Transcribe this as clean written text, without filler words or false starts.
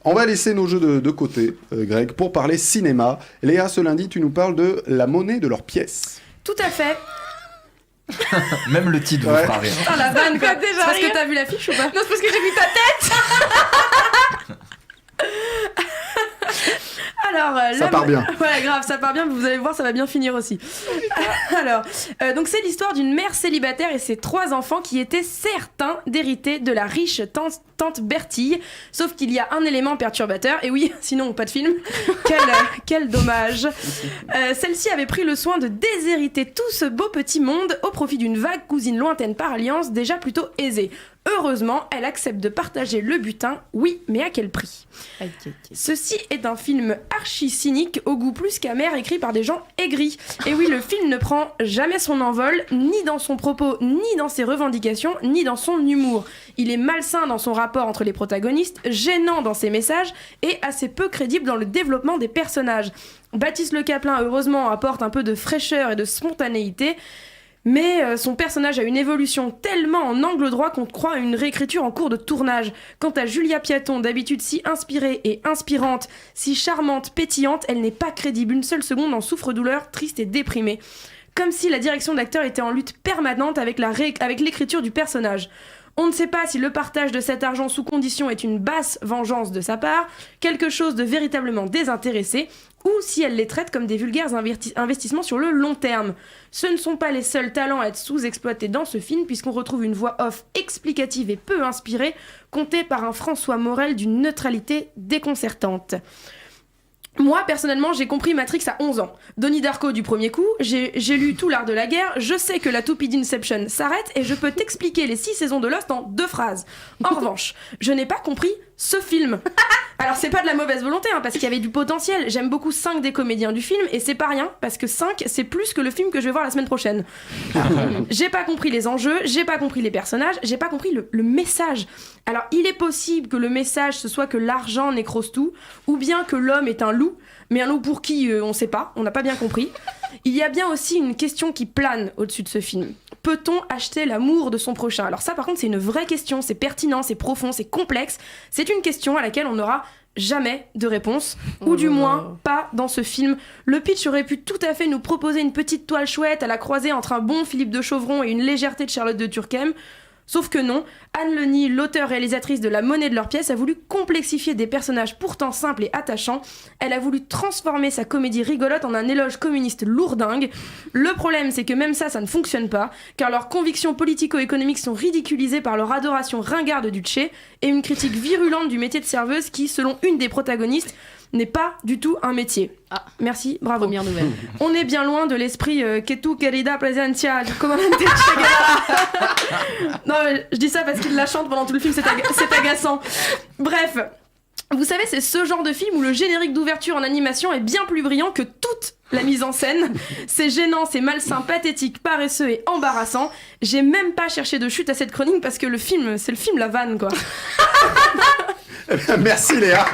On va laisser nos jeux de côté, Greg, pour parler cinéma. Léa, ce lundi, tu nous parles de La monnaie de leurs pièces. Tout à fait. Même le titre vous fera rire. Ah la vanne quoi. Déjà C'est parce rire. que t'as vu l'affiche ou pas? Non, c'est parce que j'ai vu ta tête. Alors, Ça part bien. Ouais, grave, ça part bien, vous allez voir, ça va bien finir aussi. Alors, donc c'est l'histoire d'une mère célibataire et ses 3 enfants qui étaient certains d'hériter de la riche tante Bertille. Sauf qu'il y a un élément perturbateur, et oui, sinon pas de film. Quel dommage. Celle-ci avait pris le soin de déshériter tout ce beau petit monde au profit d'une vague cousine lointaine par alliance déjà plutôt aisée. Heureusement, elle accepte de partager le butin, oui, mais à quel prix? Ceci est un film archi cynique, au goût plus qu'amer, écrit par des gens aigris. Et oui, le film ne prend jamais son envol, ni dans son propos, ni dans ses revendications, ni dans son humour. Il est malsain dans son rapport entre les protagonistes, gênant dans ses messages, et assez peu crédible dans le développement des personnages. Baptiste Le Caplin, heureusement, apporte un peu de fraîcheur et de spontanéité, mais son personnage a une évolution tellement en angle droit qu'on croit à une réécriture en cours de tournage. Quant à Julia Piaton, d'habitude si inspirée et inspirante, si charmante, pétillante, elle n'est pas crédible. Une seule seconde en souffre-douleur, triste et déprimée. Comme si la direction d'acteur était en lutte permanente avec l'écriture du personnage. On ne sait pas si le partage de cet argent sous condition est une basse vengeance de sa part, quelque chose de véritablement désintéressé, ou si elle les traite comme des vulgaires investissements sur le long terme. Ce ne sont pas les seuls talents à être sous-exploités dans ce film, puisqu'on retrouve une voix off explicative et peu inspirée, contée par un François Morel d'une neutralité déconcertante. Moi, personnellement, j'ai compris Matrix à 11 ans. Donnie Darko du premier coup, j'ai lu tout l'art de la guerre, je sais que la toupie d'Inception s'arrête et je peux t'expliquer les 6 saisons de Lost en 2 phrases. En revanche, je n'ai pas compris ce film. Alors c'est pas de la mauvaise volonté, hein, parce qu'il y avait du potentiel. J'aime beaucoup 5 des comédiens du film et c'est pas rien, parce que 5 c'est plus que le film que je vais voir la semaine prochaine. J'ai pas compris les enjeux, j'ai pas compris les personnages, j'ai pas compris le message. Alors il est possible que le message ce soit que l'argent nécrose tout, ou bien que l'homme est un loup, mais un loup pour qui on sait pas, on n'a pas bien compris. Il y a bien aussi une question qui plane au-dessus de ce film. Peut-on acheter l'amour de son prochain? Alors ça par contre c'est une vraie question, c'est pertinent, c'est profond, c'est complexe. C'est une question à laquelle on n'aura jamais de réponse, ou du moins pas dans ce film. Le pitch aurait pu tout à fait nous proposer une petite toile chouette à la croisée entre un bon Philippe de Chauvron et une légèreté de Charlotte de Turckheim. Sauf que non, Anne Leni, l'auteure-réalisatrice de La monnaie de leurs pièces, a voulu complexifier des personnages pourtant simples et attachants. Elle a voulu transformer sa comédie rigolote en un éloge communiste lourdingue. Le problème, c'est que même ça ne fonctionne pas, car leurs convictions politico-économiques sont ridiculisées par leur adoration ringarde du Tché et une critique virulente du métier de serveuse qui, selon une des protagonistes, n'est pas du tout un métier. Ah, merci, bravo. première nouvelle. On est bien loin de l'esprit que tu querida presencia du comandante Che Guevara. Non, je dis ça parce qu'il la chante pendant tout le film, c'est agaçant. Bref, vous savez, c'est ce genre de film où le générique d'ouverture en animation est bien plus brillant que toute la mise en scène. C'est gênant, c'est malsain, pathétique, paresseux et embarrassant. J'ai même pas cherché de chute à cette chronique parce que le film, c'est le film La Vanne, quoi. Merci Léa.